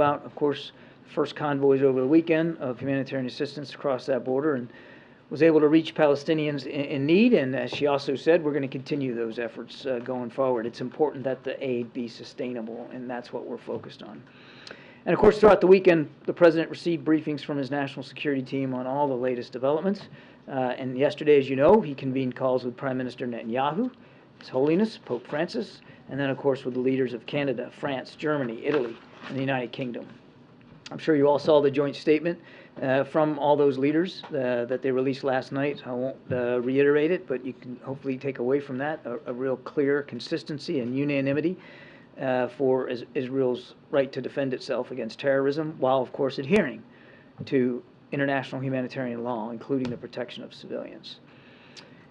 about, of course, first convoys over the weekend of humanitarian assistance across that border, and was able to reach Palestinians in need. And as she also said, we're going to continue those efforts going forward. It's important that the aid be sustainable, and that's what we're focused on. And of course, throughout the weekend, the President received briefings from his national security team on all the latest developments. And yesterday, as you know, he convened calls with Prime Minister Netanyahu, His Holiness, Pope Francis, and then, of course, with the leaders of Canada, France, Germany, Italy, and the United Kingdom. I'm sure you all saw the joint statement from all those leaders that they released last night. I won't reiterate it, but you can hopefully take away from that a real clear consistency and unanimity for Israel's right to defend itself against terrorism, while, of course, adhering to international humanitarian law, including the protection of civilians.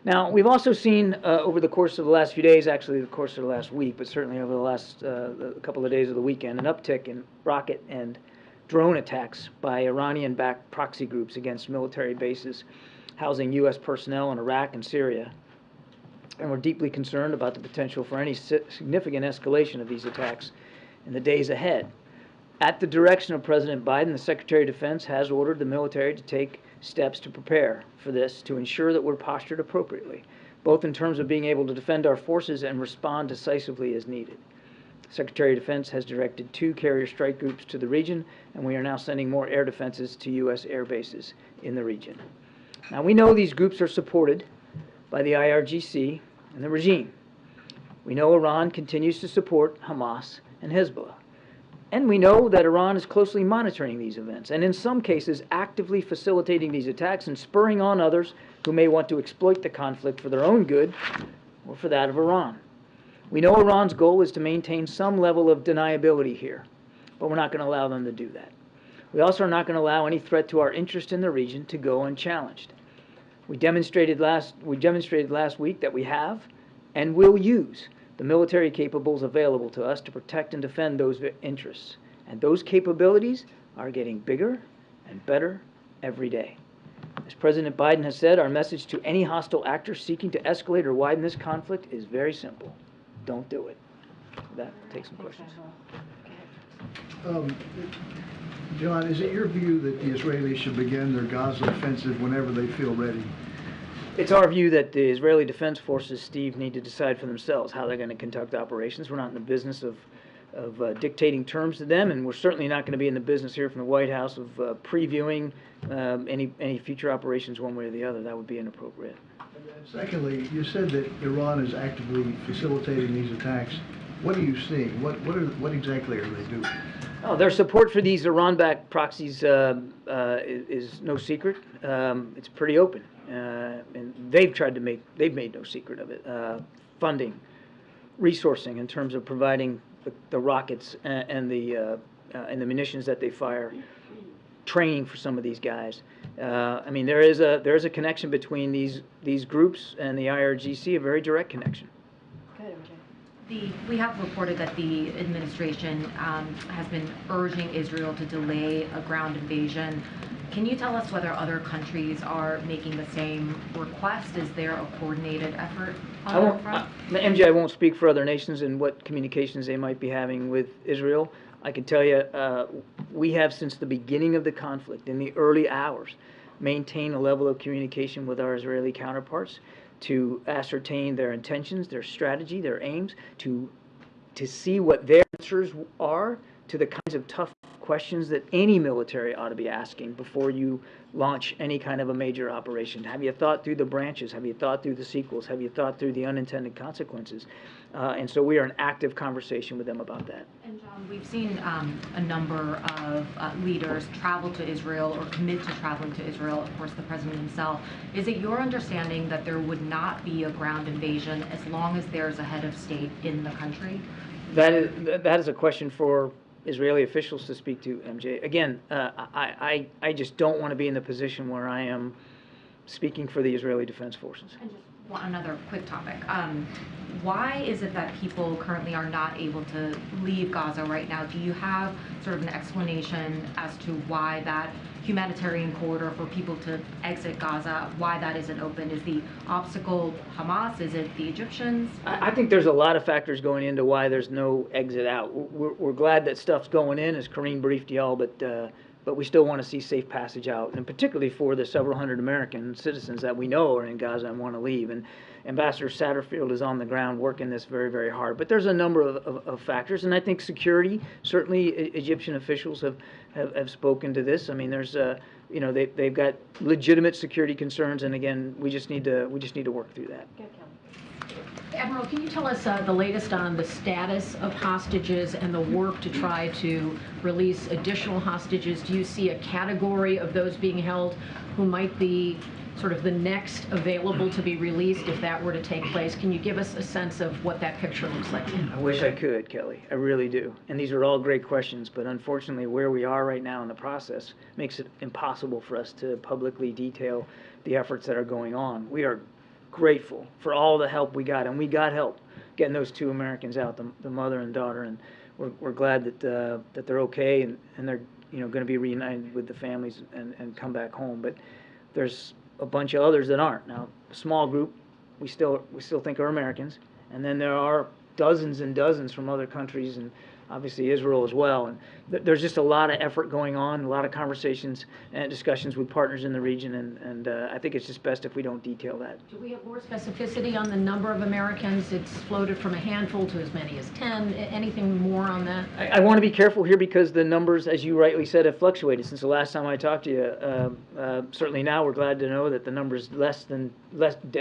Now, we've also seen over the course of the last few days, actually the course of the last week, but certainly over the last couple of days of the weekend, an uptick in rocket and drone attacks by Iranian-backed proxy groups against military bases housing U.S. personnel in Iraq and Syria. And we're deeply concerned about the potential for any significant escalation of these attacks in the days ahead. At the direction of President Biden, the Secretary of Defense has ordered the military to take steps to prepare for this, to ensure that we're postured appropriately, both in terms of being able to defend our forces and respond decisively as needed. The Secretary of Defense has directed 2 carrier strike groups to the region, and we are now sending more air defenses to U.S. air bases in the region. Now, we know these groups are supported by the IRGC and the regime. We know Iran continues to support Hamas and Hezbollah. And we know that Iran is closely monitoring these events and in some cases actively facilitating these attacks and spurring on others who may want to exploit the conflict for their own good or for that of Iran. We know Iran's goal is to maintain some level of deniability here, but we're not going to allow them to do that. We also are not going to allow any threat to our interest in the region to go unchallenged. We demonstrated last week that we have and will use the military capables available to us to protect and defend those interests. And those capabilities are getting bigger and better every day. As President Biden has said, our message to any hostile actor seeking to escalate or widen this conflict is very simple. Don't do it. With that, take some questions. John, is it your view that the Israelis should begin their Gaza offensive whenever they feel ready? It's our view that the Israeli Defense Forces, Steve, need to decide for themselves how they're going to conduct operations. We're not in the business of dictating terms to them, and we're certainly not going to be in the business here from the White House of previewing any future operations one way or the other. That would be inappropriate. And secondly, you said that Iran is actively facilitating these attacks. What are you seeing? What exactly are they doing? Oh, their support for these Iran-backed proxies is no secret. It's pretty open, and they've made no secret of it. Funding, resourcing in terms of providing the rockets and the munitions that they fire, training for some of these guys. I mean, there is a connection between these groups and the IRGC, a very direct connection. We have reported that the administration has been urging Israel to delay a ground invasion. Can you tell us whether other countries are making the same request? Is there a coordinated effort on that front? MJ, I won't speak for other nations and what communications they might be having with Israel. I can tell you we have, since the beginning of the conflict, in the early hours, maintained a level of communication with our Israeli counterparts to ascertain their intentions, their strategy, their aims, to see what their answers are to the kinds of tough questions that any military ought to be asking before you launch any kind of a major operation. Have you thought through the branches? Have you thought through the sequels? Have you thought through the unintended consequences? And so we are in active conversation with them about that. And John, we've seen a number of leaders travel to Israel or commit to traveling to Israel, of course the president himself. Is it your understanding that there would not be a ground invasion as long as there's a head of state in the country? That is a question for Israeli officials to speak to, MJ. Again, I just don't want to be in the position where I am speaking for the Israeli Defense Forces. And just Well, another quick topic. Why is it that people currently are not able to leave Gaza right now? Do you have sort of an explanation as to why that humanitarian corridor for people to exit Gaza, why that isn't open? Is the obstacle Hamas? Is it the Egyptians? I think there's a lot of factors going into why there's no exit out. We're glad that stuff's going in, as Karine briefed y'all, but we still want to see safe passage out, and particularly for the several hundred American citizens that we know are in Gaza and want to leave. And Ambassador Satterfield is on the ground working this very, very hard. But there's a number of factors, and I think security, certainly Egyptian officials have spoken to this. I mean, there's they've got legitimate security concerns, and again, we just need to work through that. Admiral, can you tell us the latest on the status of hostages and the work to try to release additional hostages? Do you see a category of those being held who might be sort of the next available to be released if that were to take place? Can you give us a sense of what that picture looks like? I wish I could, Kelly. I really do. And these are all great questions, but unfortunately where we are right now in the process makes it impossible for us to publicly detail the efforts that are going on. We are grateful for all the help we got, and we got help getting those two Americans out, the mother and daughter, and we're glad that they're okay and they're going to be reunited with the families and come back home. But there's a bunch of others that aren't. Now, a small group we still think are Americans, and then there are dozens and dozens from other countries, and obviously Israel as well. And there's just a lot of effort going on, a lot of conversations and discussions with partners in the region, and I think it's just best if we don't detail that. Do we have more specificity on the number of Americans? It's floated from a handful to as many as 10. Anything more on that? I want to be careful here because the numbers, as you rightly said, have fluctuated since the last time I talked to you. Certainly now we're glad to know that the number is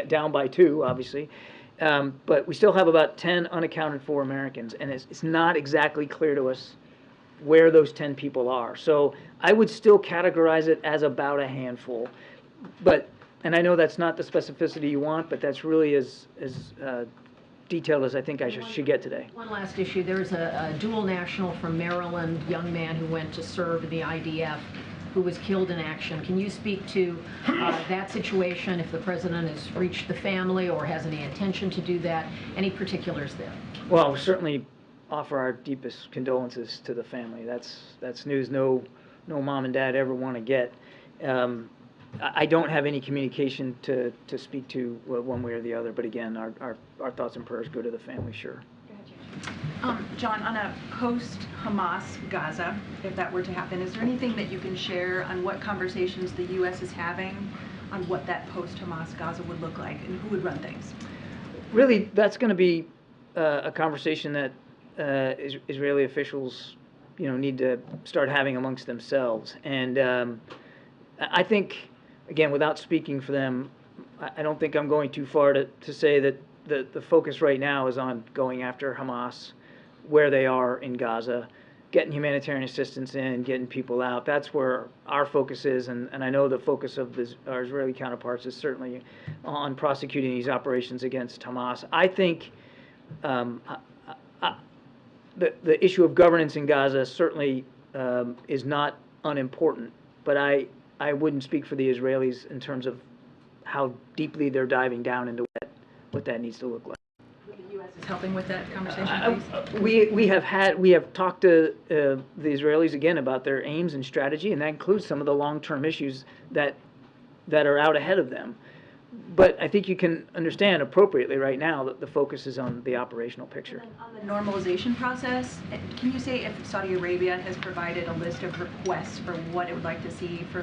down by 2, obviously. But we still have about 10 unaccounted for Americans, and it's not exactly clear to us where those 10 people are. So I would still categorize it as about a handful. And I know that's not the specificity you want, but that's really as detailed as I think I should get today. One last issue. There's a dual national from Maryland, young man who went to serve in the IDF, who was killed in action. Can you speak to that situation, if the president has reached the family or has any intention to do that? Any particulars there? Well, we certainly offer our deepest condolences to the family. That's news no mom and dad ever want to get. I don't have any communication to speak to one way or the other, but again, our thoughts and prayers go to the family, sure. John, on a post-Hamas Gaza, if that were to happen, is there anything that you can share on what conversations the U.S. is having on what that post-Hamas Gaza would look like and who would run things? Really, that's going to be a conversation that Israeli officials, need to start having amongst themselves. And I think, again, without speaking for them, I don't think I'm going too far to say that the focus right now is on going after Hamas, where they are in Gaza, getting humanitarian assistance in, getting people out. That's where our focus is, and I know the focus of our Israeli counterparts is certainly on prosecuting these operations against Hamas. I think the issue of governance in Gaza certainly is not unimportant, but I wouldn't speak for the Israelis in terms of how deeply they're diving down into what that needs to look like. The U.S. is helping with that conversation, please? We have talked to the Israelis again about their aims and strategy, and that includes some of the long-term issues that are out ahead of them. But I think you can understand appropriately right now that the focus is on the operational picture. On the normalization process, can you say if Saudi Arabia has provided a list of requests for what it would like to see for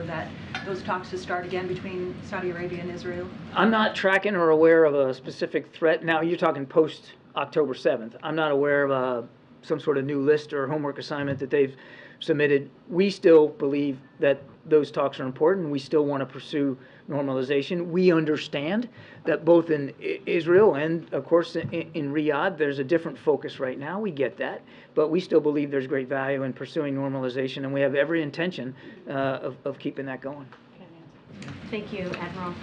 those talks to start again between Saudi Arabia and Israel? I'm not tracking or aware of a specific threat. Now, you're talking post-October 7th. I'm not aware of some sort of new list or homework assignment that they've submitted. We still believe that those talks are important. We still want to pursue normalization. We understand that both in Israel and, of course, in Riyadh, there's a different focus right now. We get that. But we still believe there's great value in pursuing normalization, and we have every intention of keeping that going. Thank you, Admiral.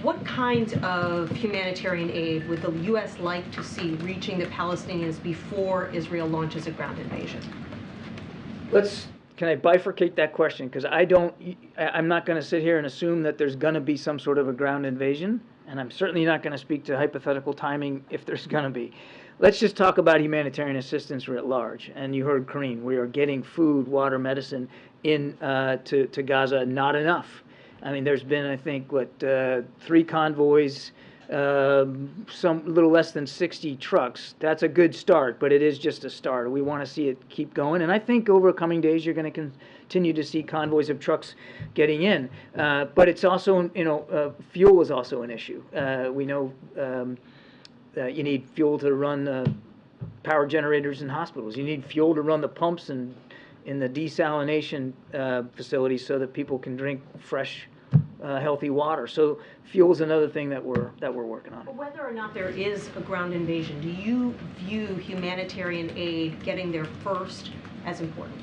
What kinds of humanitarian aid would the U.S. like to see reaching the Palestinians before Israel launches a ground invasion? Can I bifurcate that question? Because I'm not going to sit here and assume that there's going to be some sort of a ground invasion, and I'm certainly not going to speak to hypothetical timing if there's going to be. Let's just talk about humanitarian assistance writ large. And you heard Karine, we are getting food, water, medicine in to Gaza, not enough. I mean, there's been, I think, 3 convoys, some little less than 60 trucks. That's a good start, but it is just a start. We want to see it keep going, and I think over coming days you're going to continue to see convoys of trucks getting in. But it's also, fuel is also an issue. We know you need fuel to run power generators in hospitals. You need fuel to run the pumps in the desalination facilities so that people can drink fresh, healthy water. So fuel is another thing that we're working on. But whether or not there is a ground invasion, do you view humanitarian aid getting there first as important?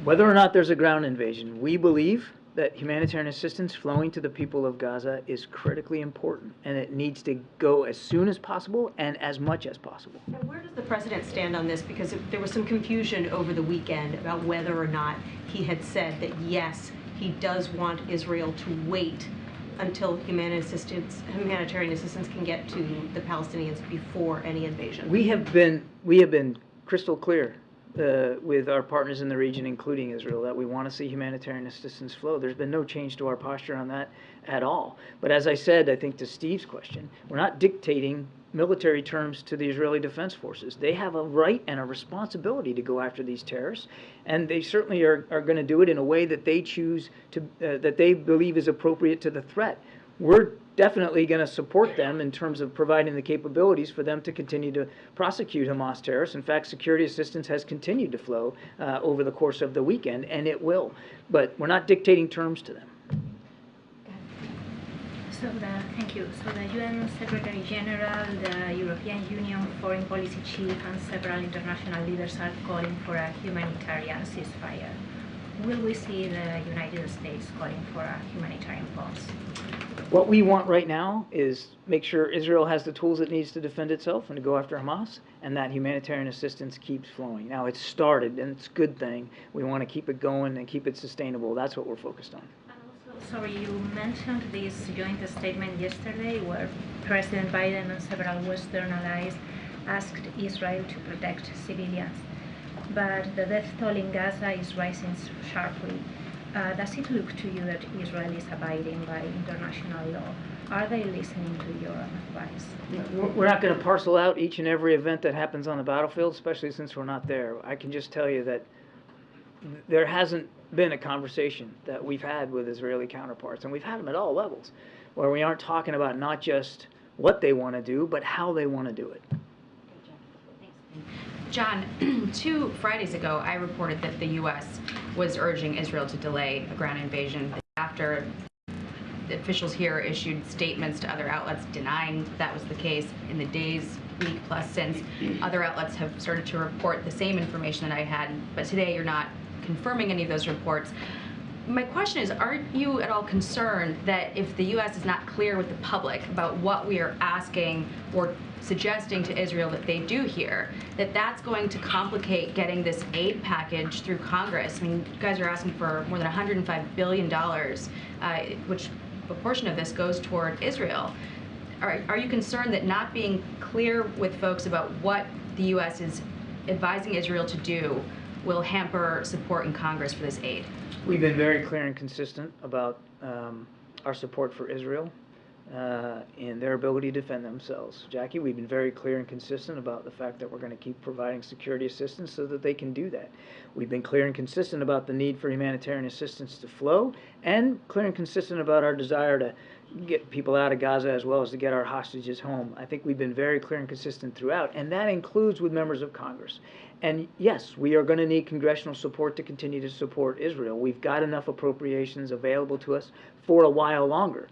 Whether or not there's a ground invasion, we believe that humanitarian assistance flowing to the people of Gaza is critically important, and it needs to go as soon as possible and as much as possible. And where does the president stand on this? Because there was some confusion over the weekend about whether or not he had said that, yes, he does want Israel to wait until humanitarian assistance can get to the Palestinians before any invasion. We have been crystal clear with our partners in the region, including Israel, that we want to see humanitarian assistance flow. There's been no change to our posture on that at all. But as I said, I think to Steve's question, we're not dictating military terms to the Israeli Defense Forces. They have a right and a responsibility to go after these terrorists, and they certainly are going to do it in a way that they choose to, that they believe is appropriate to the threat. We're definitely going to support them in terms of providing the capabilities for them to continue to prosecute Hamas terrorists. In fact, security assistance has continued to flow over the course of the weekend, and it will. But we're not dictating terms to them. Thank you. So the UN Secretary General, the European Union Foreign Policy Chief, and several international leaders are calling for a humanitarian ceasefire. Will we see the United States calling for a humanitarian pause? What we want right now is make sure Israel has the tools it needs to defend itself and to go after Hamas, and that humanitarian assistance keeps flowing. Now, it's started, and it's a good thing. We want to keep it going and keep it sustainable. That's what we're focused on. Sorry, you mentioned this joint statement yesterday where President Biden and several Western allies asked Israel to protect civilians. But the death toll in Gaza is rising sharply. Does it look to you that Israel is abiding by international law? Are they listening to your advice? We're not going to parcel out each and every event that happens on the battlefield, especially since we're not there. I can just tell you that there hasn't been a conversation that we've had with Israeli counterparts, and we've had them at all levels, where we aren't talking about not just what they want to do, but how they want to do it. John, 2 Fridays ago, I reported that the U.S. was urging Israel to delay a ground invasion after the officials here issued statements to other outlets denying that was the case. In the days, week plus since, other outlets have started to report the same information that I had, but today you're not confirming any of those reports. My question is, aren't you at all concerned that if the U.S. is not clear with the public about what we are asking or suggesting to Israel that they do here, that that's going to complicate getting this aid package through Congress? I mean, you guys are asking for more than $105 billion, which a portion of this goes toward Israel. Are you concerned that not being clear with folks about what the U.S. is advising Israel to do will hamper support in Congress for this aid? We've been very clear and consistent about our support for Israel and their ability to defend themselves. Jackie, we've been very clear and consistent about the fact that we're going to keep providing security assistance so that they can do that. We've been clear and consistent about the need for humanitarian assistance to flow, and clear and consistent about our desire to get people out of Gaza as well as to get our hostages home. I think we've been very clear and consistent throughout, and that includes with members of Congress. And yes, we are going to need congressional support to continue to support Israel. We've got enough appropriations available to us for a while longer.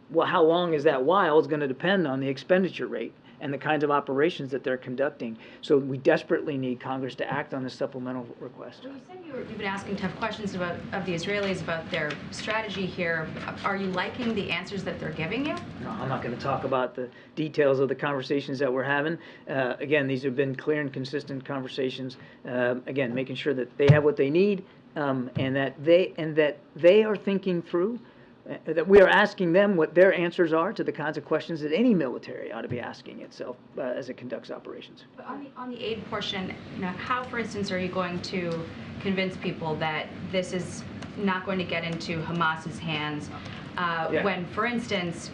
Well, how long is that while is going to depend on the expenditure rate and the kinds of operations that they're conducting. So we desperately need Congress to act on this supplemental request. Well, you said you've been asking tough questions of the Israelis about their strategy here. Are you liking the answers that they're giving you? No, I'm not going to talk about the details of the conversations that we're having. Again, these have been clear and consistent conversations. Again, making sure that they have what they need and that they are thinking through that we are asking them what their answers are to the kinds of questions that any military ought to be asking itself as it conducts operations. But on the aid portion, how, for instance, are you going to convince people that this is not going to get into Hamas's hands when, for instance,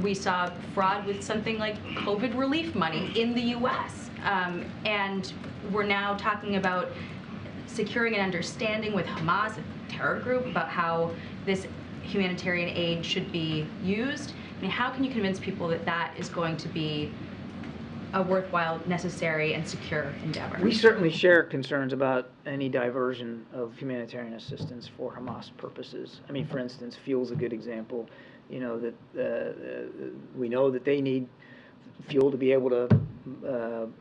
we saw fraud with something like COVID relief money in the U.S. And we're now talking about securing an understanding with Hamas, a terror group, about how this humanitarian aid should be used. I mean, how can you convince people that that is going to be a worthwhile, necessary, and secure endeavor? We certainly share concerns about any diversion of humanitarian assistance for Hamas purposes. I mean, for instance, fuel's a good example. That we know that they need fuel to be able to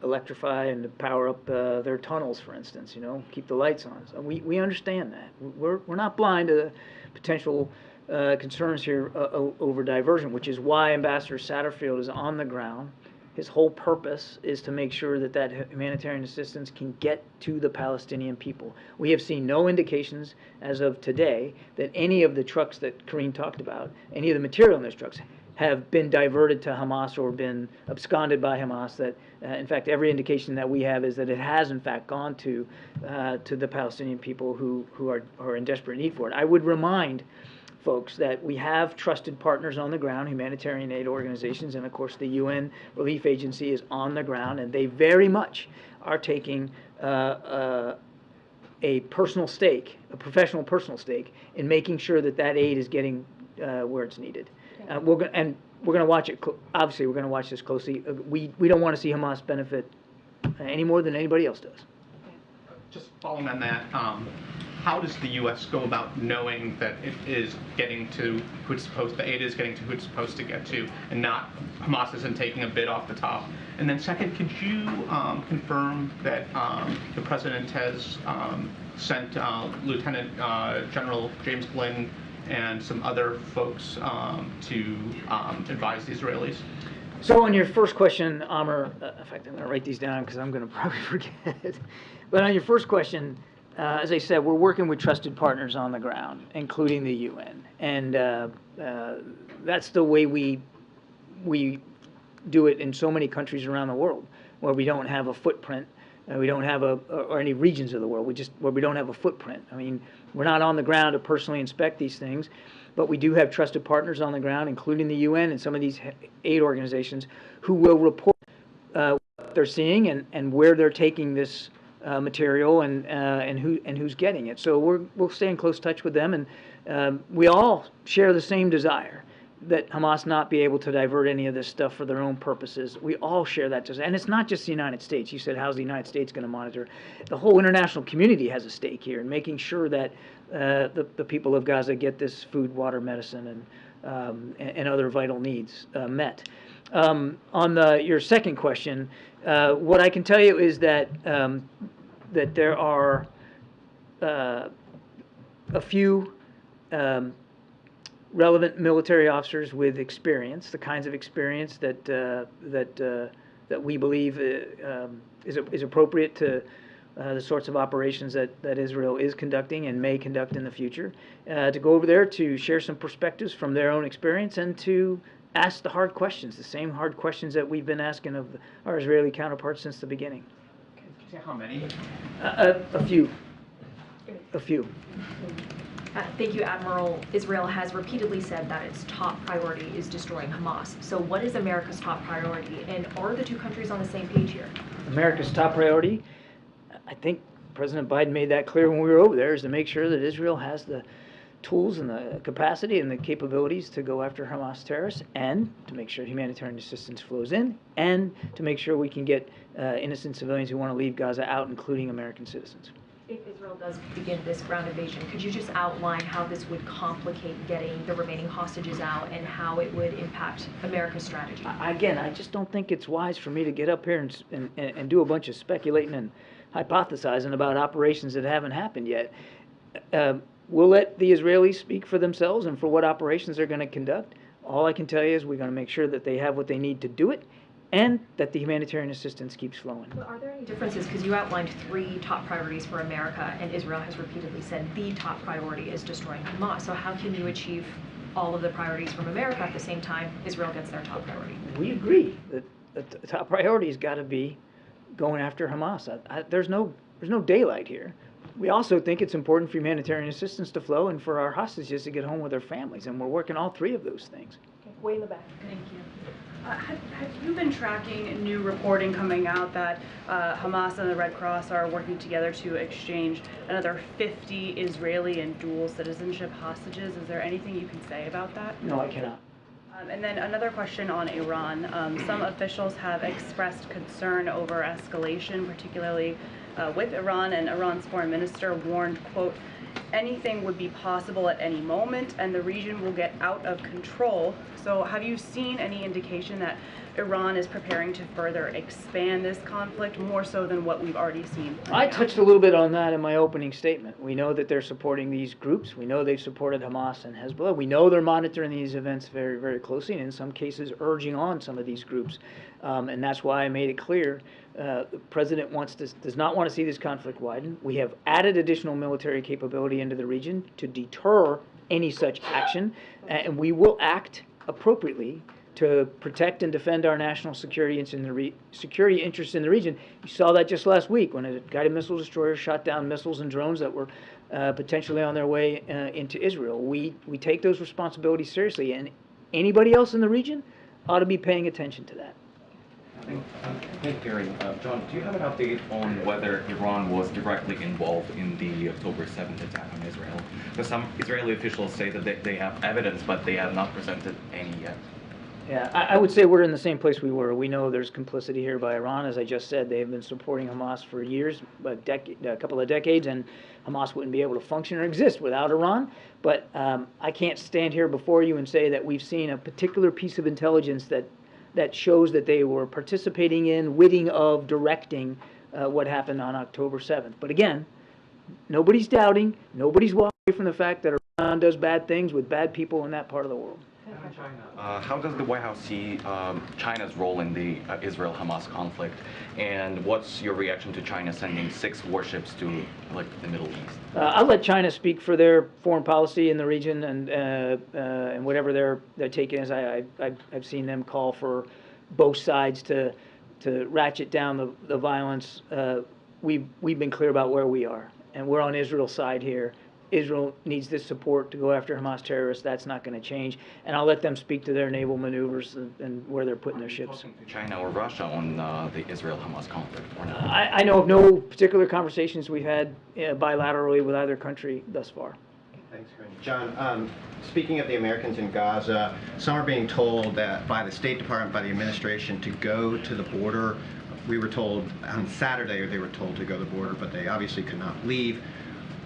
electrify and to power up their tunnels, for instance. Keep the lights on. So we understand that. We're not blind to the potential concerns here over diversion, which is why Ambassador Satterfield is on the ground. His whole purpose is to make sure that that humanitarian assistance can get to the Palestinian people. We have seen no indications as of today that any of the trucks that Karine talked about, any of the material in those trucks, have been diverted to Hamas or been absconded by Hamas. That, in fact, every indication that we have is that it has, in fact, gone to the Palestinian people who are in desperate need for it. I would remind folks that we have trusted partners on the ground, humanitarian aid organizations, and of course the UN Relief Agency is on the ground, and they very much are taking a personal stake, a professional personal stake, in making sure that that aid is getting where it's needed. We're going to watch it. Obviously, we're going to watch this closely. We don't want to see Hamas benefit any more than anybody else does. Just following on that. How does the U.S. go about knowing that it is getting to who it's supposed, the aid is getting to who it's supposed to get to, and not Hamas isn't taking a bit off the top? And then second, could you confirm that the president has sent Lieutenant General James Glynn and some other folks to advise the Israelis? So on your first question, Amr, in fact, I'm going to write these down because I'm going to probably forget it. But on your first question, as I said, we're working with trusted partners on the ground, including the UN, and that's the way we do it in so many countries around the world, where we don't have a footprint, we don't have or any regions of the world, where we don't have a footprint. I mean, we're not on the ground to personally inspect these things, but we do have trusted partners on the ground, including the UN and some of these aid organizations, who will report what they're seeing and where they're taking this material and who's getting it. So we'll stay in close touch with them, and we all share the same desire that Hamas not be able to divert any of this stuff for their own purposes. We all share that desire, and it's not just the United States. You said, how's the United States going to monitor? The whole international community has a stake here in making sure that the people of Gaza get this food, water, medicine, and other vital needs met. On your second question, what I can tell you is that that there are a few relevant military officers with experience, the kinds of experience that we believe is appropriate to the sorts of operations that Israel is conducting and may conduct in the future, to go over there to share some perspectives from their own experience and to ask the hard questions, the same hard questions that we've been asking of our Israeli counterparts since the beginning. Can you say how many? A few. A few. Thank you, Admiral. Israel has repeatedly said that its top priority is destroying Hamas. So what is America's top priority, and are the two countries on the same page here? America's top priority, I think President Biden made that clear when we were over there, is to make sure that Israel has the tools and the capacity and the capabilities to go after Hamas terrorists, and to make sure humanitarian assistance flows in, and to make sure we can get innocent civilians who want to leave Gaza out, including American citizens. If Israel does begin this ground invasion, could you just outline how this would complicate getting the remaining hostages out and how it would impact America's strategy? Again, I just don't think it's wise for me to get up here and do a bunch of speculating and hypothesizing about operations that haven't happened yet. We'll let the Israelis speak for themselves and for what operations they're going to conduct. All I can tell you is we're going to make sure that they have what they need to do it, and that the humanitarian assistance keeps flowing. But are there any differences? Because you outlined 3 top priorities for America, and Israel has repeatedly said the top priority is destroying Hamas. So how can you achieve all of the priorities from America at the same time Israel gets their top priority? We agree that the top priority has got to be going after Hamas. There's no daylight here. We also think it's important for humanitarian assistance to flow and for our hostages to get home with their families, and we're working all 3 of those things. Okay, way in the back. Thank you. Have you been tracking new reporting coming out that Hamas and the Red Cross are working together to exchange another 50 Israeli and dual citizenship hostages? Is there anything you can say about that? No, I cannot. And then another question on Iran. Some officials have expressed concern over escalation, particularly with Iran, and Iran's foreign minister warned, quote, anything would be possible at any moment and the region will get out of control. So have you seen any indication that Iran is preparing to further expand this conflict more so than what we've already seen? I touched a little bit on that in my opening statement. We know that they're supporting these groups. We know they've supported Hamas and Hezbollah. We know they're monitoring these events very, very closely, and in some cases urging on some of these groups. And that's why I made it clear the president does not want to see this conflict widen. We have added additional military capability into the region to deter any such action, and we will act appropriately to protect and defend our national security interests in the region. You saw that just last week when a guided missile destroyer shot down missiles and drones that were potentially on their way into Israel. We take those responsibilities seriously, and anybody else in the region ought to be paying attention to that. Thank you, Karine. John, do you have an update on whether Iran was directly involved in the October 7th attack on Israel? Because some Israeli officials say that they have evidence, but they have not presented any yet. Yeah, I would say we're in the same place we were. We know there's complicity here by Iran. As I just said, they have been supporting Hamas for years, a couple of decades, and Hamas wouldn't be able to function or exist without Iran. But I can't stand here before you and say that we've seen a particular piece of intelligence that shows that they were participating in, witting of, directing what happened on October 7th. But again, nobody's doubting, nobody's walking away from the fact that Iran does bad things with bad people in that part of the world. How does the White House see China's role in the Israel-Hamas conflict, and what's your reaction to China sending 6 warships to the Middle East? I'll let China speak for their foreign policy in the region and whatever their take is. I've seen them call for both sides to ratchet down the violence. We've been clear about where we are, and we're on Israel's side here. Israel needs this support to go after Hamas terrorists. That's not going to change. And I'll let them speak to their naval maneuvers and where they're putting their ships. Talking to China or Russia on the Israel-Hamas conflict? Or not? I know of no particular conversations we've had bilaterally with either country thus far. Thanks, Karine. John, speaking of the Americans in Gaza, some are being told that by the State Department, by the administration, to go to the border. We were told on Saturday they were told to go to the border, but they obviously could not leave.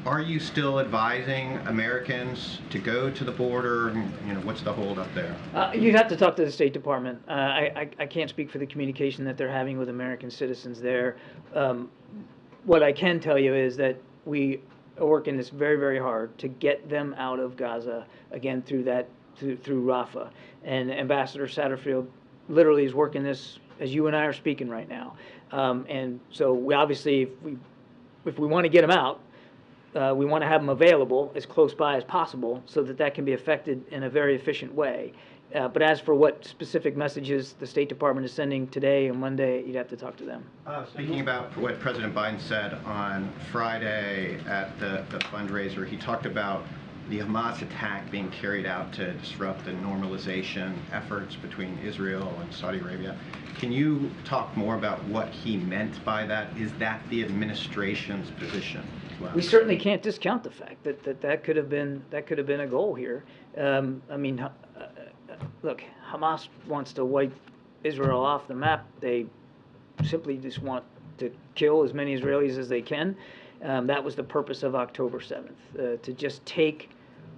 Are you still advising Americans to go to the border? What's the hold up there? You'd have to talk to the State Department. I can't speak for the communication that they're having with American citizens there. What I can tell you is that we are working this very, very hard to get them out of Gaza, again, through Rafah. And Ambassador Satterfield literally is working this as you and I are speaking right now. And so we obviously, if we want to get them out, we want to have them available as close by as possible so that can be effected in a very efficient way. But as for what specific messages the State Department is sending today and Monday, you'd have to talk to them. Speaking about what President Biden said on Friday at the fundraiser, he talked about the Hamas attack being carried out to disrupt the normalization efforts between Israel and Saudi Arabia. Can you talk more about what he meant by that? Is that the administration's position? Well, we certainly can't discount the fact that could have been a goal here. Look, Hamas wants to wipe Israel off the map. They simply just want to kill as many Israelis as they can. That was the purpose of October 7th, to just take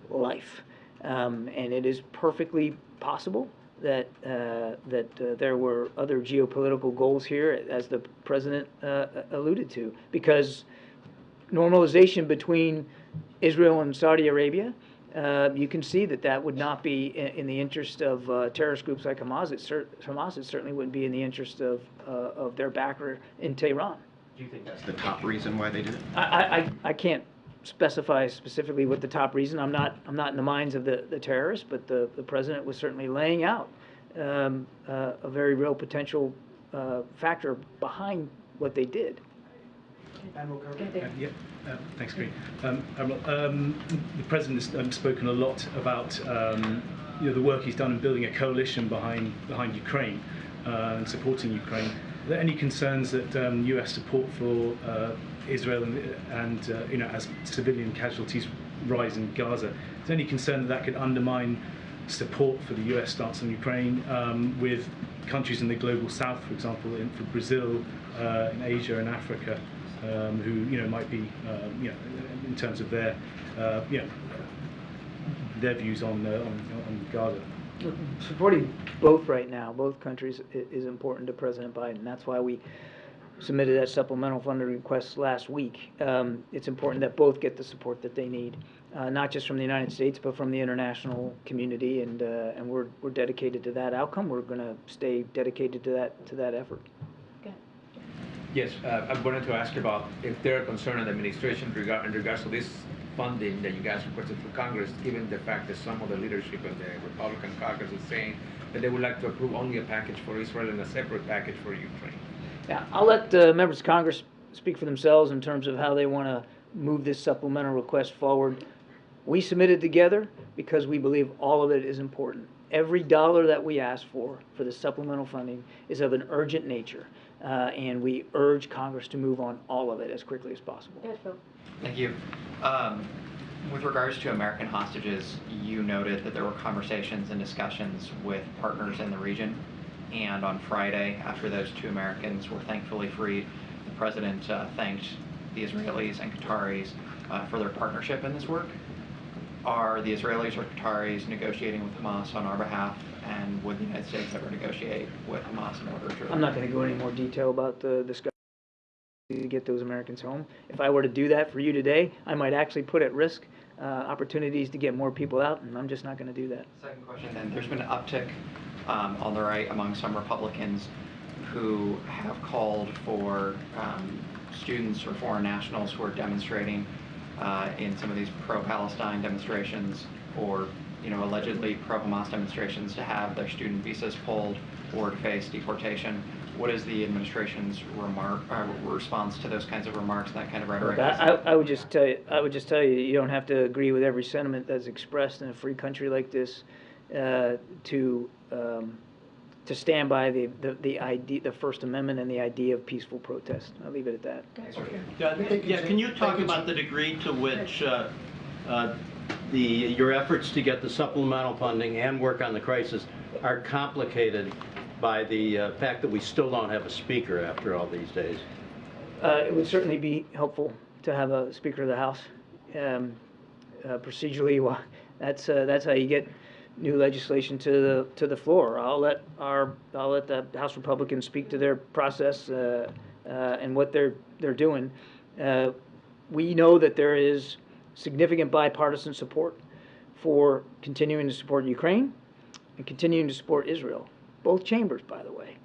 life. And it is perfectly possible that there were other geopolitical goals here, as the president alluded to, because normalization between Israel and Saudi Arabia you can see that that would not be in the interest of terrorist groups like Hamas. Hamas, it certainly wouldn't be in the interest of their backer in Tehran. Do you think that's the top reason why they did it? I can't specify specifically what the top reason. I'm not in the minds of the terrorists, but the president was certainly laying out a very real potential factor behind what they did. Thanks, Karine. The president has spoken a lot about the work he's done in building a coalition behind Ukraine and supporting Ukraine. Are there any concerns that U.S. support for Israel and as civilian casualties rise in Gaza? Is there any concern that could undermine support for the U.S. stance on Ukraine with countries in the global south, for example, for Brazil, in Asia and Africa, who might be, in terms of their views on Gaza? Supporting both right now, both countries, is important to President Biden. That's why we submitted that supplemental funding request last week. It's important that both get the support that they need, not just from the United States, but from the international community, and we're dedicated to that outcome. We're going to stay dedicated to that effort. Yes, I wanted to ask about if there are concerns in the administration in regards to this funding that you guys requested for Congress, given the fact that some of the leadership in the Republican caucus is saying that they would like to approve only a package for Israel and a separate package for Ukraine. Yeah, I'll let members of Congress speak for themselves in terms of how they want to move this supplemental request forward. We submitted together because we believe all of it is important. Every dollar that we ask for the supplemental funding is of an urgent nature, and we urge Congress to move on all of it as quickly as possible. Thank you. With regards to American hostages, you noted that there were conversations and discussions with partners in the region. And on Friday, after those 2 Americans were thankfully freed, the president thanked the Israelis and Qataris for their partnership in this work. Are the Israelis or Qataris negotiating with Hamas on our behalf, and would the United States ever negotiate with Hamas in order to... I'm not going to go into more detail about the discussion to get those Americans home. If I were to do that for you today, I might actually put at risk opportunities to get more people out, and I'm just not going to do that. Second question then, there's been an uptick on the right among some Republicans who have called for students or foreign nationals who are demonstrating in some of these pro-Palestine demonstrations or allegedly pro-Hamas demonstrations to have their student visas pulled or to face deportation. What is the administration's response to those kinds of remarks and that kind of rhetoric? I would just tell you, you don't have to agree with every sentiment that's expressed in a free country like this to stand by the First Amendment and the idea of peaceful protest. I'll leave it at that. Yeah, can you talk about the degree to which your efforts to get the supplemental funding and work on the crisis are complicated by the fact that we still don't have a speaker after all these days? It would certainly be helpful to have a Speaker of the House. Procedurally, that's how you get new legislation to the floor. I'll let the House Republicans speak to their process and what they're doing. We know that there is significant bipartisan support for continuing to support Ukraine and continuing to support Israel. Both chambers, by the way.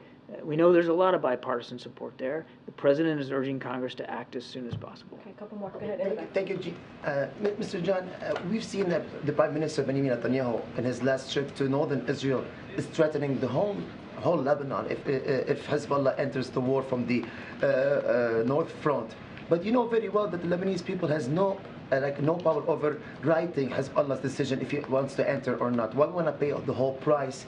We know there's a lot of bipartisan support there. The president is urging Congress to act as soon as possible. Okay, a couple more. Go ahead. Thank you, Mr. John. We've seen that the Prime Minister Benjamin Netanyahu, in his last trip to northern Israel, is threatening the whole Lebanon if Hezbollah enters the war from the north front. But you know very well that the Lebanese people has no power over writing Hezbollah's decision if he wants to enter or not. Why want to pay the whole price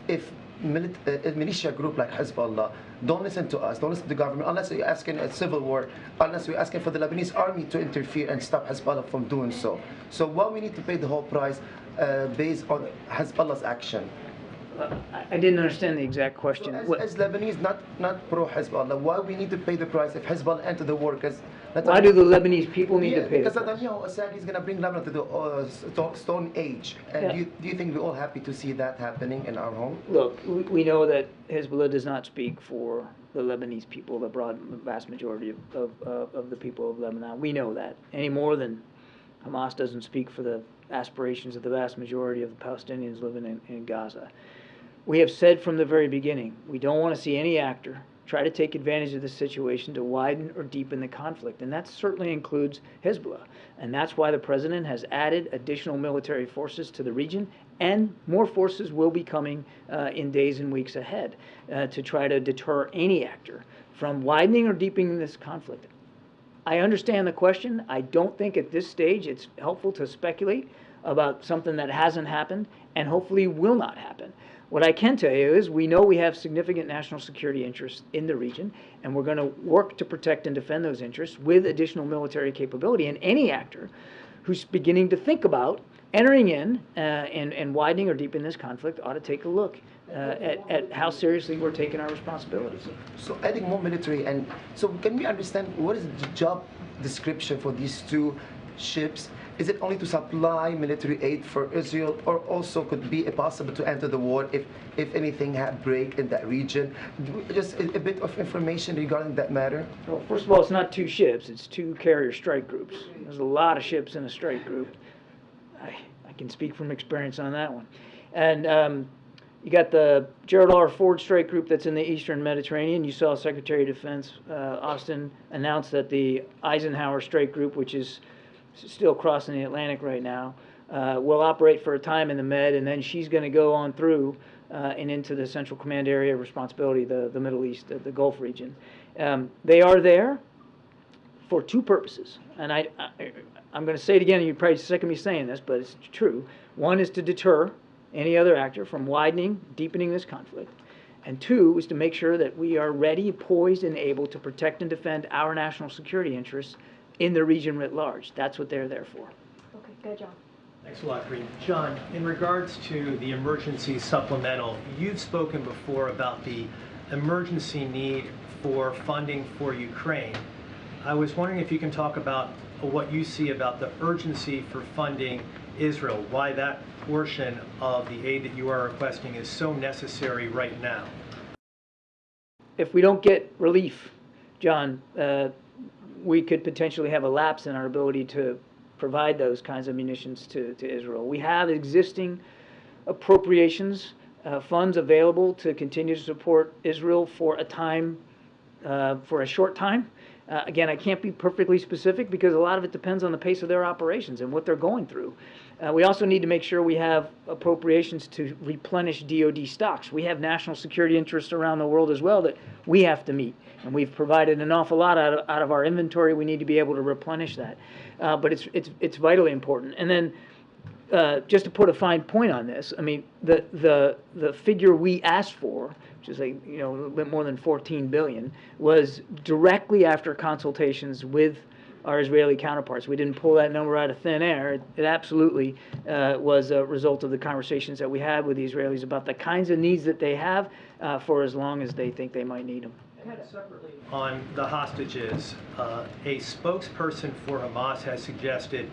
if a militia group like Hezbollah don't listen to us, don't listen to the government, unless we're asking a civil war, unless we're asking for the Lebanese army to interfere and stop Hezbollah from doing so. So why we need to pay the whole price based on Hezbollah's action? I didn't understand the exact question. So as Lebanese, not pro-Hezbollah, why we need to pay the price if Hezbollah enter the war? Why do the Lebanese people need to pay the price? Because Netanyahu said he's going to bring Lebanon to the Stone Age. And do you think we're all happy to see that happening in our home? Look, we know that Hezbollah does not speak for the Lebanese people, the vast majority of the people of Lebanon. We know that any more than Hamas doesn't speak for the aspirations of the vast majority of the Palestinians living in Gaza. We have said from the very beginning, we don't want to see any actor try to take advantage of the situation to widen or deepen the conflict, and that certainly includes Hezbollah. And that's why the president has added additional military forces to the region, and more forces will be coming in days and weeks ahead to try to deter any actor from widening or deepening this conflict. I understand the question. I don't think at this stage it's helpful to speculate about something that hasn't happened and hopefully will not happen. What I can tell you is we know we have significant national security interests in the region, and we're going to work to protect and defend those interests with additional military capability. And any actor who's beginning to think about entering in and widening or deepening this conflict ought to take a look at how seriously we're taking our responsibilities. So adding more military, and so can we understand what is the job description for these two ships? Is it only to supply military aid for Israel, or also could be possible to enter the war if anything had break in that region? Just a bit of information regarding that matter. Well, first of all, it's not two ships, it's two carrier strike groups. There's a lot of ships in a strike group. I can speak from experience on that one. And you got the Gerald R. Ford strike group that's in the Eastern Mediterranean. You saw Secretary of Defense Austin announce that the Eisenhower strike group, which is still crossing the Atlantic right now, will operate for a time in the Med, and then she's going to go on through and into the Central Command Area of Responsibility, the Middle East, the Gulf region. They are there for two purposes, and I'm going to say it again, and you're probably sick of me saying this, but it's true. One is to deter any other actor from widening, deepening this conflict, and two is to make sure that we are ready, poised, and able to protect and defend our national security interests in the region writ large. That's what they're there for. Okay, go, John. Thanks a lot, Karine. John, in regards to the emergency supplemental, you've spoken before about the emergency need for funding for Ukraine. I was wondering if you can talk about what you see about the urgency for funding Israel, why that portion of the aid that you are requesting is so necessary right now. If we don't get relief, John, we could potentially have a lapse in our ability to provide those kinds of munitions to Israel. We have existing appropriations, funds available to continue to support Israel for a time, for a short time. Again, I can't be perfectly specific because a lot of it depends on the pace of their operations and what they're going through. We also need to make sure we have appropriations to replenish DoD stocks. We have national security interests around the world as well that we have to meet, and we've provided an awful lot out of our inventory. We need to be able to replenish that, but it's vitally important. And then just to put a fine point on this, I mean the figure we asked for, which is a little bit more than 14 billion, was directly after consultations with our Israeli counterparts. We didn't pull that number out of thin air. It absolutely was a result of the conversations that we had with the Israelis about the kinds of needs that they have for as long as they think they might need them. Separately, on the hostages, a spokesperson for Hamas has suggested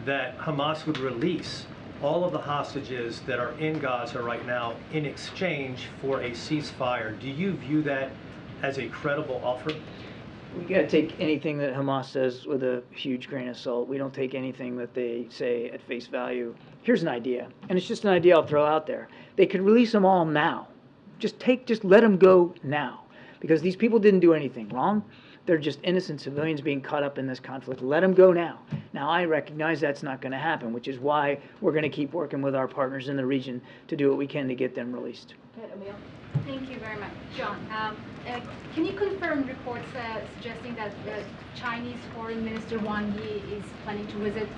that Hamas would release all of the hostages that are in Gaza right now in exchange for a ceasefire. Do you view that as a credible offer? We got to take anything that Hamas says with a huge grain of salt. We don't take anything that they say at face value. Here's an idea, and it's just an idea I'll throw out there. They could release them all now. Just let them go now, because these people didn't do anything wrong. They're just innocent civilians being caught up in this conflict. Let them go now. Now, I recognize that's not going to happen, which is why we're going to keep working with our partners in the region to do what we can to get them released. Thank you very much. John, can you confirm reports suggesting that the Chinese Foreign Minister Wang Yi is planning to visit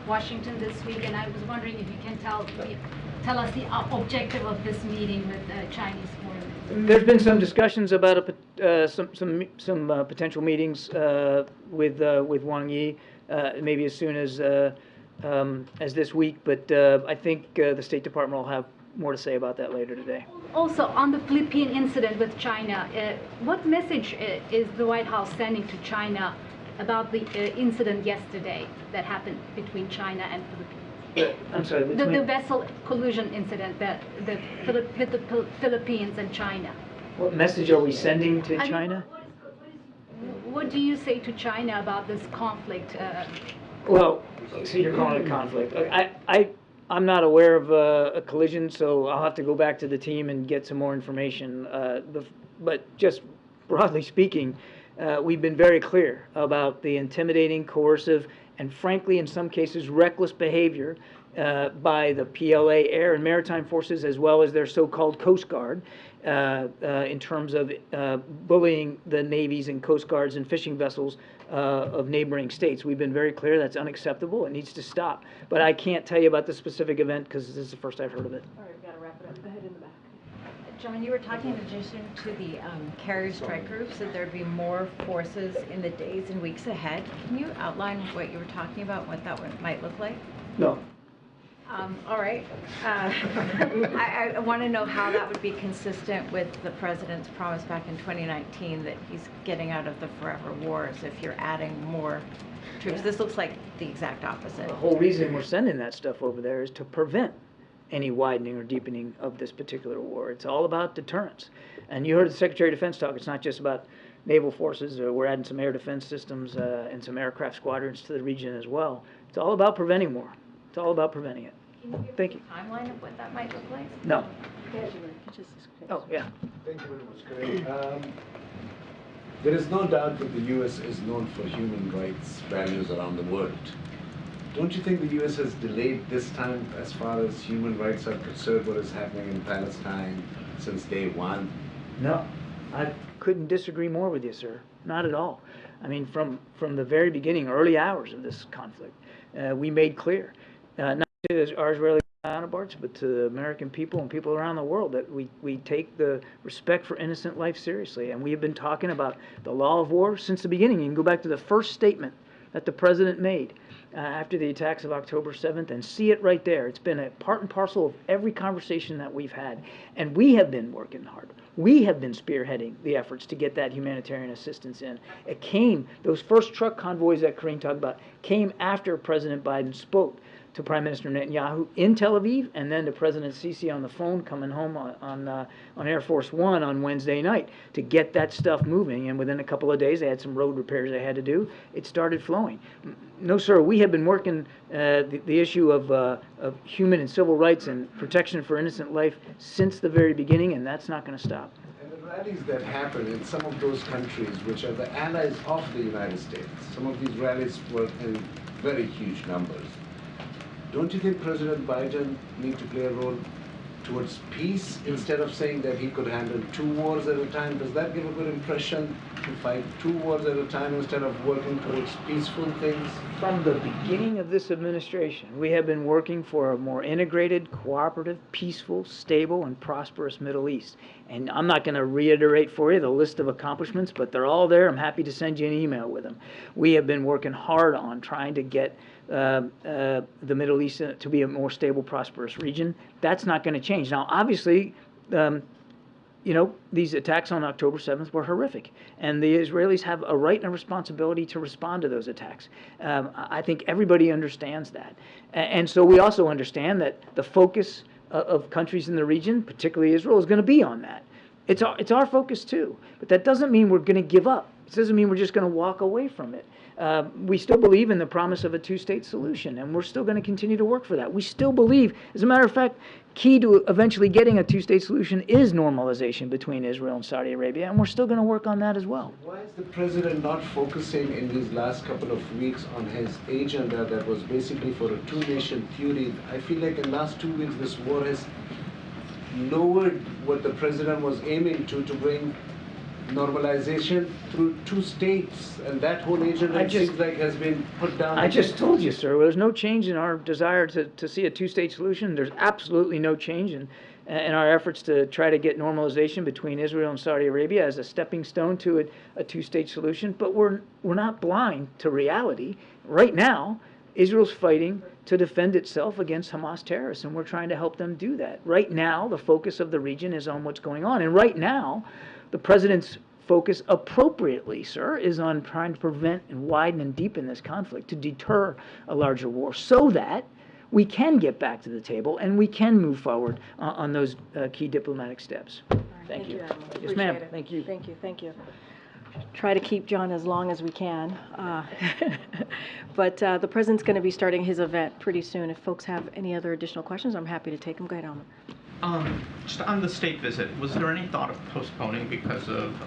Washington this week? And I was wondering if you can tell us the objective of this meeting with the Chinese Foreign Minister. There's been some discussions about some potential meetings with Wang Yi, maybe as soon as this week. But I think the State Department will have more to say about that later today. Also, on the Philippine incident with China, what message is the White House sending to China about the incident yesterday that happened between China and Philippines? I'm sorry. The vessel collision incident with the Philippines and China. What message are we sending to China? What do you say to China about this conflict? Well, So you're calling it a conflict. I'm not aware of a collision, so I'll have to go back to the team and get some more information. But just broadly speaking, we've been very clear about the intimidating, coercive, and frankly, in some cases, reckless behavior by the PLA air and maritime forces, as well as their so-called Coast Guard, in terms of bullying the navies and Coast Guards and fishing vessels of neighboring states. We've been very clear that's unacceptable. It needs to stop. But I can't tell you about the specific event because this is the first I've heard of it. All right, we've got to wrap it up. Go ahead in the back. John, you were talking in addition to the carrier strike groups that there'd be more forces in the days and weeks ahead. Can you outline what you were talking about, what that might look like? No. All right. I want to know how that would be consistent with the president's promise back in 2019 that he's getting out of the forever wars if you're adding more troops. This looks like the exact opposite. The whole reason we're sending that stuff over there is to prevent any widening or deepening of this particular war. It's all about deterrence. And you heard the Secretary of Defense talk. It's not just about naval forces. We're adding some air defense systems and some aircraft squadrons to the region as well. It's all about preventing war. It's all about preventing it. Can you give Thank us you. a timeline of what that might look like? No. Oh, yeah. Thank you very much, Karine. There is no doubt that the U.S. is known for human rights values around the world. Don't you think the U.S. has delayed this time as far as human rights are concerned, what is happening in Palestine since day one? No. I couldn't disagree more with you, sir. Not at all. I mean, from the very beginning, early hours of this conflict, we made clear, not to our Israeli counterparts, but to the American people and people around the world, that we take the respect for innocent life seriously. And we have been talking about the law of war since the beginning. You can go back to the first statement that the president made after the attacks of October 7th and see it right there. It's been a part and parcel of every conversation that we've had. And we have been working hard. We have been spearheading the efforts to get that humanitarian assistance in. It came, those first truck convoys that Karine talked about, came after President Biden spoke to Prime Minister Netanyahu in Tel Aviv, and then to President Sisi on the phone coming home on Air Force One on Wednesday night to get that stuff moving. And within a couple of days, they had some road repairs they had to do. It started flowing. No, sir, we have been working the issue of human and civil rights and protection for innocent life since the very beginning, and that's not going to stop. And the rallies that happen in some of those countries, which are the allies of the United States, some of these rallies were in very huge numbers. Don't you think President Biden needs to play a role towards peace instead of saying that he could handle 2 wars at a time? Does that give a good impression to fight 2 wars at a time instead of working towards peaceful things? From the beginning of this administration, we have been working for a more integrated, cooperative, peaceful, stable, and prosperous Middle East. And I'm not going to reiterate for you the list of accomplishments, but they're all there. I'm happy to send you an email with them. We have been working hard on trying to get the Middle East to be a more stable, prosperous region. That's not going to change. Now, obviously, you know, these attacks on October 7th were horrific, and the Israelis have a right and a responsibility to respond to those attacks. I think everybody understands that. And so we also understand that the focus of countries in the region, particularly Israel, is going to be on that. It's our focus too, but that doesn't mean we're going to give up. It doesn't mean we're just going to walk away from it. We still believe in the promise of a two-state solution, and we're still going to continue to work for that. We still believe, as a matter of fact, key to eventually getting a two-state solution is normalization between Israel and Saudi Arabia, and we're still going to work on that as well. Why is the president not focusing in these last couple of weeks on his agenda that was basically for a two-nation theory? I feel like in the last 2 weeks this war has lowered what the president was aiming to bring normalization through 2 states, and that whole agenda seems like has been put down. I just told you, sir, there's no change in our desire to see a two-state solution. There's absolutely no change in our efforts to try to get normalization between Israel and Saudi Arabia as a stepping stone to a two-state solution. But we're not blind to reality. Right now, Israel's fighting to defend itself against Hamas terrorists, and we're trying to help them do that. Right now, the focus of the region is on what's going on, and right now, the president's focus appropriately, sir, is on trying to prevent and widen and deepen this conflict to deter a larger war so that we can get back to the table and we can move forward on those key diplomatic steps. Right, Thank you. Admiral. Yes, ma'am. Appreciate it. Thank you. Thank you. Thank you. try to keep John as long as we can. But the president's going to be starting his event pretty soon. If folks have any other additional questions, I'm happy to take them. Go ahead, Alma. Just on the state visit, was there any thought of postponing because of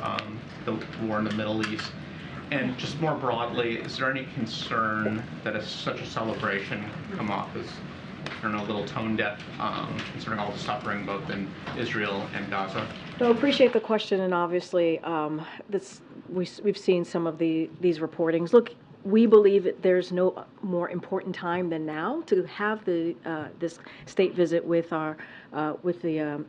the war in the Middle East? And just more broadly, is there any concern that such a celebration come off as, I don't know, a little tone deaf, concerning all the suffering both in Israel and Gaza? No, appreciate the question, and obviously, we've seen some of these reportings. Look, we believe that there's no more important time than now to have this state visit with the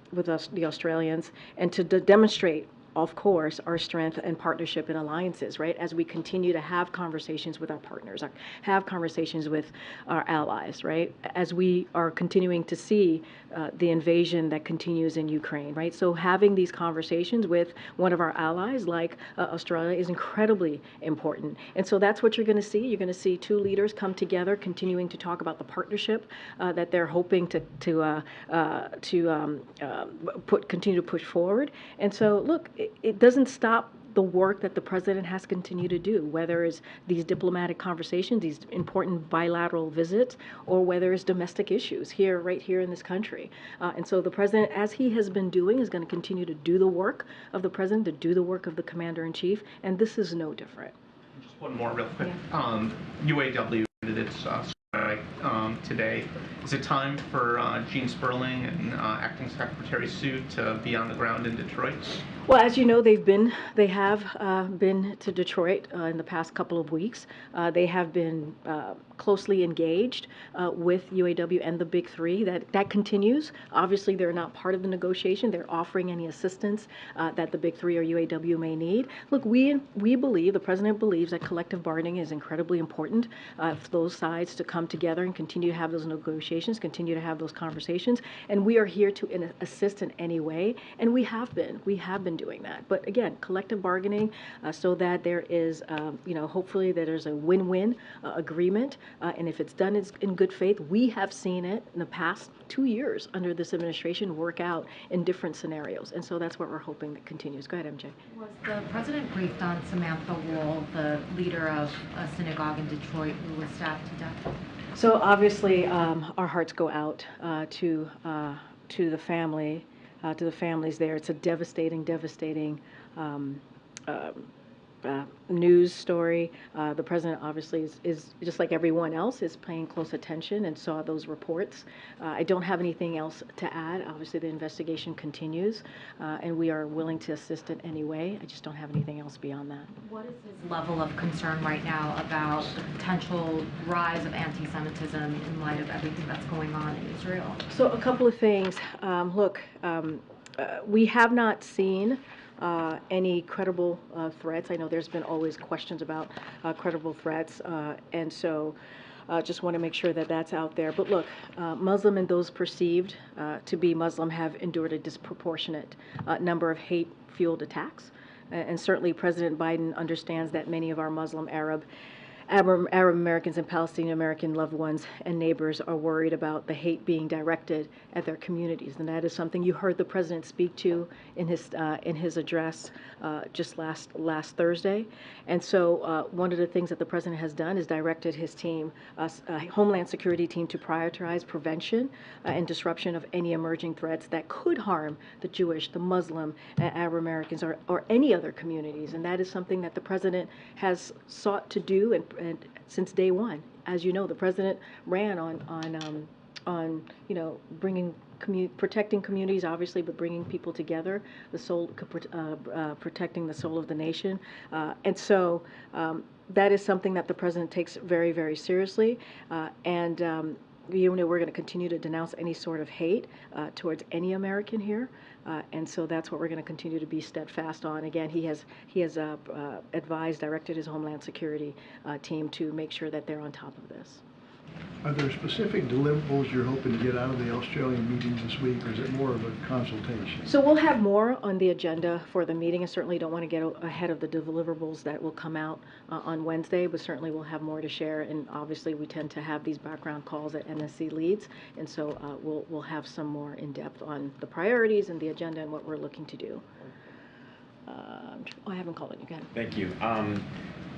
Australians, and to demonstrate, of course, our strength and partnership and alliances, right? As we continue to have conversations with our partners, have conversations with our allies, right? As we are continuing to see the invasion that continues in Ukraine, right? So having these conversations with one of our allies, like Australia, is incredibly important. And so that's what you're going to see. You're going to see two leaders come together, continuing to talk about the partnership that they're hoping to continue to push forward. And so, look, it doesn't stop the work that the president has continued to do, whether it's these diplomatic conversations, these important bilateral visits, or whether it's domestic issues right here in this country. And so the president, as he has been doing, is going to continue to do the work of the president, to do the work of the commander-in-chief, and this is no different. Just one more real quick. UAW ended its strike today. Is it time for Gene Sperling and Acting Secretary Sue to be on the ground in Detroit? Well, as you know, they have been to Detroit in the past couple of weeks. They have been closely engaged with UAW and the Big Three. That continues. Obviously, they're not part of the negotiation. They're offering any assistance that the Big Three or UAW may need. Look, we believe, the president believes, that collective bargaining is incredibly important for those sides to come together and continue to have those negotiations, continue to have those conversations. And we are here to assist in any way. And we have been doing that. But again, collective bargaining, so that there is, hopefully that there's a win-win agreement. And if it's done in good faith, we have seen it in the past 2 years under this administration work out in different scenarios. And so that's what we're hoping that continues. Go ahead, MJ. Was the president briefed on Samantha Wall, the leader of a synagogue in Detroit who was stabbed to death? So obviously, our hearts go out to the family. To the families there. It's a devastating news story. The president obviously is just like everyone else, is paying close attention and saw those reports. I don't have anything else to add. Obviously, the investigation continues, and we are willing to assist in any way. I just don't have anything else beyond that. What is his level of concern right now about the potential rise of anti-Semitism in light of everything that's going on in Israel? So a couple of things. We have not seen any credible threats. I know there's been always questions about credible threats, and so just want to make sure that that's out there. But look, Muslim and those perceived to be Muslim have endured a disproportionate number of hate-fueled attacks, and certainly President Biden understands that many of our Muslim, Arab Americans and Palestinian American loved ones and neighbors are worried about the hate being directed at their communities, and that is something you heard the president speak to in his address just last Thursday. And so one of the things that the president has done is directed his team, Homeland Security team, to prioritize prevention and disruption of any emerging threats that could harm the Jewish, the Muslim, Arab Americans, or any other communities. And that is something that the president has sought to do and since day one. As you know, the president ran on protecting communities, obviously, but bringing people together, protecting the soul of the nation. And so that is something that the president takes very, very seriously. We're going to continue to denounce any sort of hate towards any American here. And so that's what we're going to continue to be steadfast on. Again, he has directed his Homeland Security team to make sure that they're on top of this. Are there specific deliverables you're hoping to get out of the Australian meetings this week, or is it more of a consultation? So we'll have more on the agenda for the meeting. I certainly don't want to get ahead of the deliverables that will come out on Wednesday, but certainly we'll have more to share. And obviously we tend to have these background calls that NSC leads, and so we'll have some more in depth on the priorities and the agenda and what we're looking to do. I haven't called on you. Go ahead. Thank you.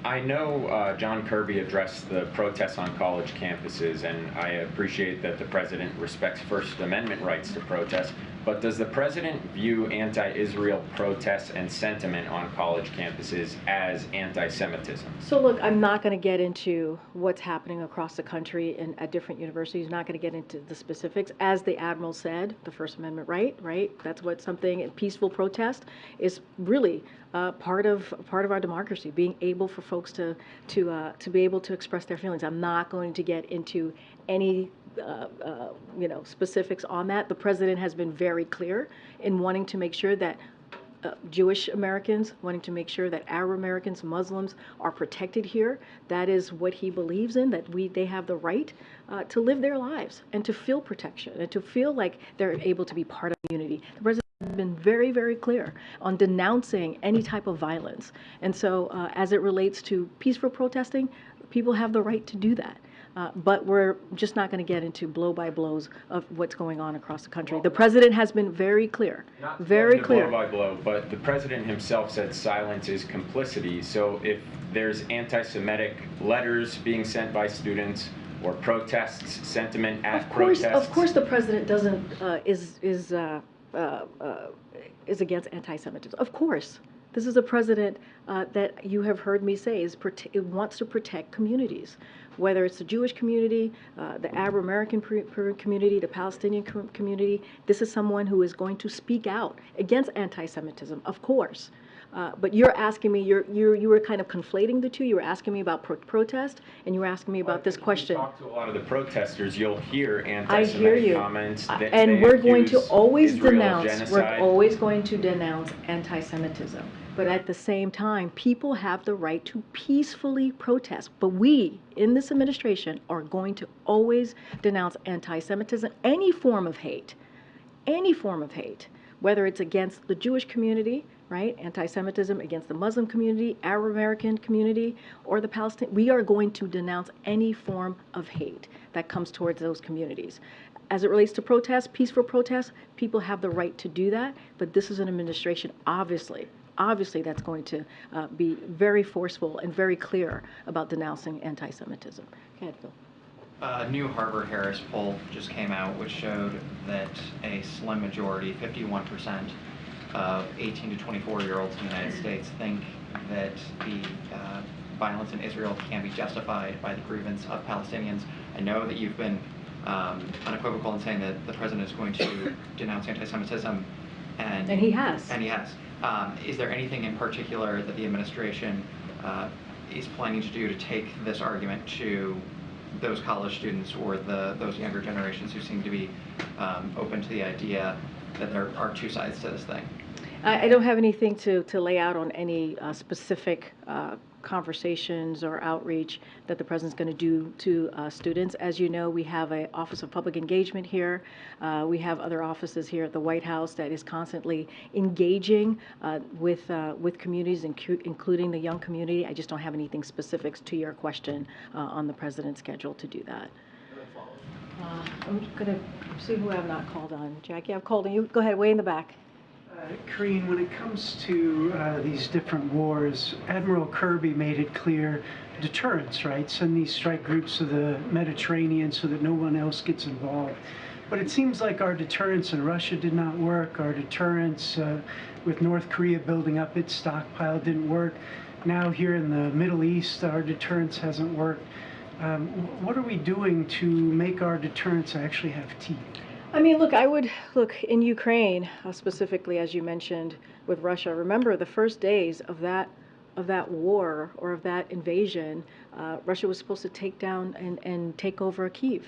I know John Kirby addressed the protests on college campuses, and I appreciate that the president respects First Amendment rights to protest, but does the president view anti-Israel protests and sentiment on college campuses as anti-Semitism? So look, I'm not going to get into what's happening across the country and at different universities. Not going to get into the specifics. As the Admiral said, the First Amendment right? That's what something, peaceful protest is really part of our democracy, being able for folks to be able to express their feelings. I'm not going to get into any specifics on that. The president has been very clear in wanting to make sure that Jewish Americans, wanting to make sure that Arab Americans, Muslims are protected here. That is what he believes in, that they have the right to live their lives and to feel protection and to feel like they're able to be part of the community. The president has been very, very clear on denouncing any type of violence. And so as it relates to peaceful protesting, people have the right to do that. But we're just not going to get into blow-by-blows of what's going on across the country. The president has been very clear, very clear. Blow by blow, but the president himself said silence is complicity. So if there's anti-Semitic letters being sent by students or protests, sentiment at protests, of course, the president doesn't is against anti-Semitism. Of course. This is a president that you have heard me say wants to protect communities, whether it's the Jewish community, the Arab American community, the Palestinian community. This is someone who is going to speak out against anti-Semitism, of course. But you're asking me, you were kind of conflating the two. You were asking me about protest, and you were asking me about this question. If you talk to a lot of the protesters, you'll hear I hear anti-Semitic you. comments. And we're going to always Israel denounce. genocide. We're always going to denounce anti-Semitism. But at the same time, people have the right to peacefully protest. But we, in this administration, are going to always denounce anti-Semitism, any form of hate, whether it's against the Jewish community, right? Anti-Semitism against the Muslim community, Arab American community, or the Palestinian. We are going to denounce any form of hate that comes towards those communities. As it relates to protests, peaceful protests, people have the right to do that. But this is an administration, obviously that's going to be very forceful and very clear about denouncing anti-Semitism. Go ahead, Phil. A new Harvard-Harris poll just came out, which showed that a slim majority, 51%, of 18 to 24-year-olds in the United States think that the violence in Israel can be justified by the grievance of Palestinians. I know that you've been unequivocal in saying that the president is going to denounce anti-Semitism, and he has. Is there anything in particular that the administration is planning to do to take this argument to those college students or those younger generations who seem to be open to the idea that there are two sides to this thing? I don't have anything to lay out on any specific conversations or outreach that the president's going to do to students. As you know, we have an Office of Public Engagement here. We have other offices here at the White House that is constantly engaging with communities, including the young community. I just don't have anything specifics to your question on the president's schedule to do that. I'm going to see who I have not called on. Jackie, I've called on you. Go ahead, way in the back. Karine, when it comes to these different wars, Admiral Kirby made it clear, deterrence, right? Send these strike groups to the Mediterranean so that no one else gets involved. But it seems like our deterrence in Russia did not work. Our deterrence with North Korea building up its stockpile didn't work. Now here in the Middle East, our deterrence hasn't worked. What are we doing to make our deterrence actually have teeth? I mean, look, I would look in Ukraine, specifically, as you mentioned, with Russia. Remember, the first days of that war or of that invasion, Russia was supposed to take down and take over Kyiv.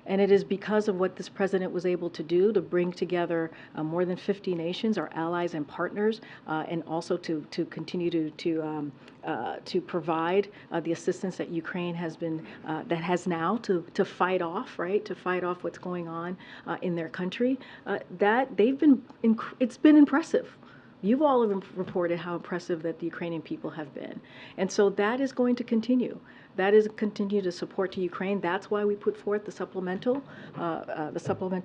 And it is because of what this president was able to do to bring together more than 50 nations, our allies and partners, and also to continue to provide the assistance that Ukraine has been that has now to fight off, right, to fight off what's going on in their country. That they've been it's been impressive. You've all reported how impressive that the Ukrainian people have been. And so that is going to continue. That is continue to support to Ukraine. That's why we put forth the supplemental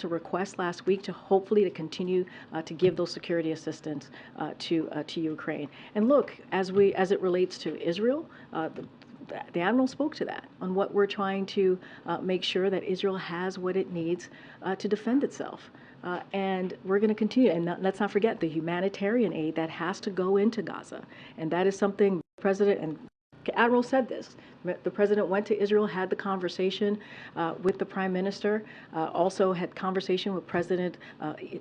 request last week to hopefully to continue to give those security assistance to Ukraine. And look, as it relates to Israel, the Admiral spoke to that on what we're trying to make sure that Israel has what it needs to defend itself. And we're going to continue. And let's not forget the humanitarian aid that has to go into Gaza. And that is something the President and Admiral said this. The President went to Israel, had the conversation with the Prime Minister, also had conversation with President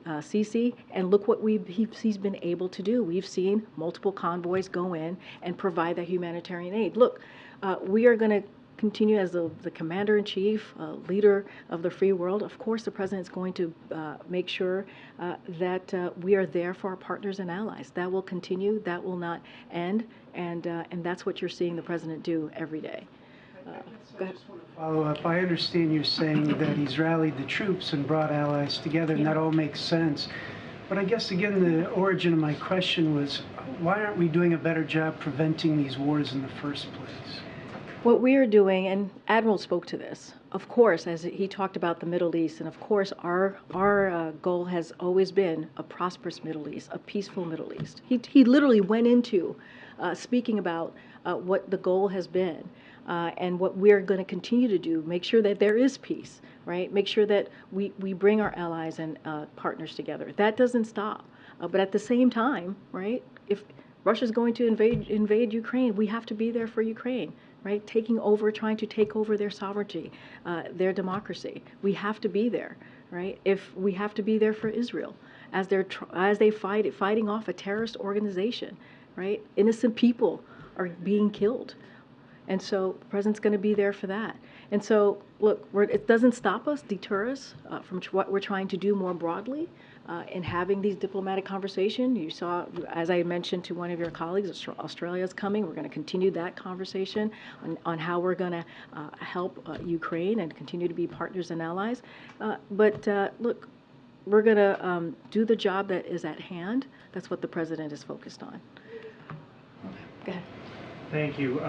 Sisi, and look what he's been able to do. We've seen multiple convoys go in and provide that humanitarian aid. Look, we are going to continue as the Commander-in-Chief, leader of the free world. Of course, the President is going to make sure that we are there for our partners and allies. That will continue. That will not end. And that's what you're seeing the President do every day. Go ahead. Follow up. I understand you're saying that he's rallied the troops and brought allies together, and that all makes sense. But I guess, again, the origin of my question was, why aren't we doing a better job preventing these wars in the first place? What we are doing, and Admiral spoke to this, of course, as he talked about the Middle East, and of course our goal has always been a prosperous Middle East, a peaceful Middle East. He literally went into speaking about what the goal has been and what we're going to continue to do, make sure that there is peace, right? Make sure that we bring our allies and partners together. That doesn't stop. But at the same time, right, if Russia's going to invade Ukraine, we have to be there for Ukraine. Right, trying to take over their sovereignty, their democracy. We have to be there, right? If we have to be there for Israel, as they fighting off a terrorist organization, right? Innocent people are being killed, and so the President's going to be there for that. And so, look, it doesn't stop us, deter us from what we're trying to do more broadly. In having these diplomatic conversations. You saw, as I mentioned to one of your colleagues, Australia's coming. We're going to continue that conversation on how we're going to help Ukraine and continue to be partners and allies. But look, we're going to do the job that is at hand. That's what the President is focused on. Go ahead. Thank you.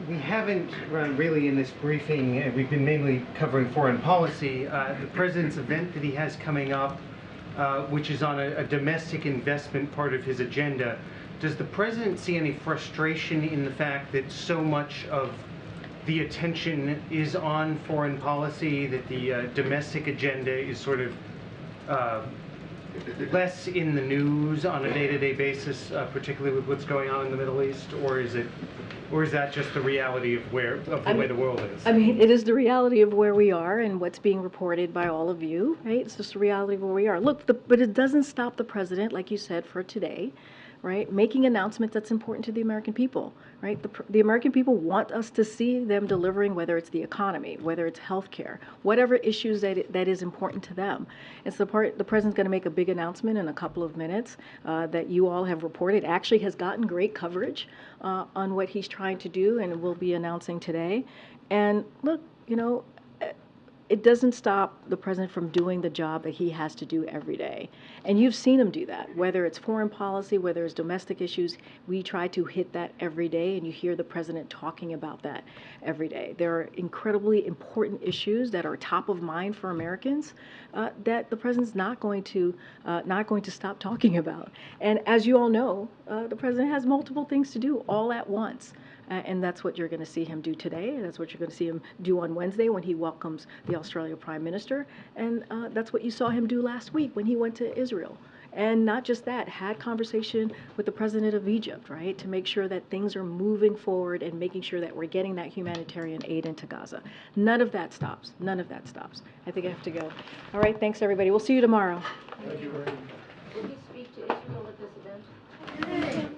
We haven't really in this briefing, we've been mainly covering foreign policy. The President's event that he has coming up, which is on a domestic investment part of his agenda, does the President see any frustration in the fact that so much of the attention is on foreign policy, that the domestic agenda is sort of less in the news on a day-to-day basis, particularly with what's going on in the Middle East, or is that just the reality of the way the world is? I mean, it is the reality of where we are and what's being reported by all of you, right? It's just the reality of where we are. Look, but it doesn't stop the President, like you said, for today, right? Making announcements that's important to the American people, right? The American people want us to see them delivering, whether it's the economy, whether it's healthcare, whatever issues that is important to them. It's the President's going to make a big announcement in a couple of minutes that you all have reported. Actually has gotten great coverage on what he's trying to do and will be announcing today. And look, you know, it doesn't stop the President from doing the job that he has to do every day. And you've seen him do that, whether it's foreign policy, whether it's domestic issues. We try to hit that every day, and you hear the President talking about that every day. There are incredibly important issues that are top of mind for Americans that the President's not going to stop talking about. And as you all know, the President has multiple things to do all at once. And that's what you're going to see him do today. And that's what you're going to see him do on Wednesday when he welcomes the Australia Prime Minister. And that's what you saw him do last week when he went to Israel. And not just that, had conversation with the President of Egypt, right, to make sure that things are moving forward and making sure that we're getting that humanitarian aid into Gaza. None of that stops. None of that stops. I think I have to go. All right, thanks, everybody. We'll see you tomorrow. Thank you very much. Will you speak to Israel at this event?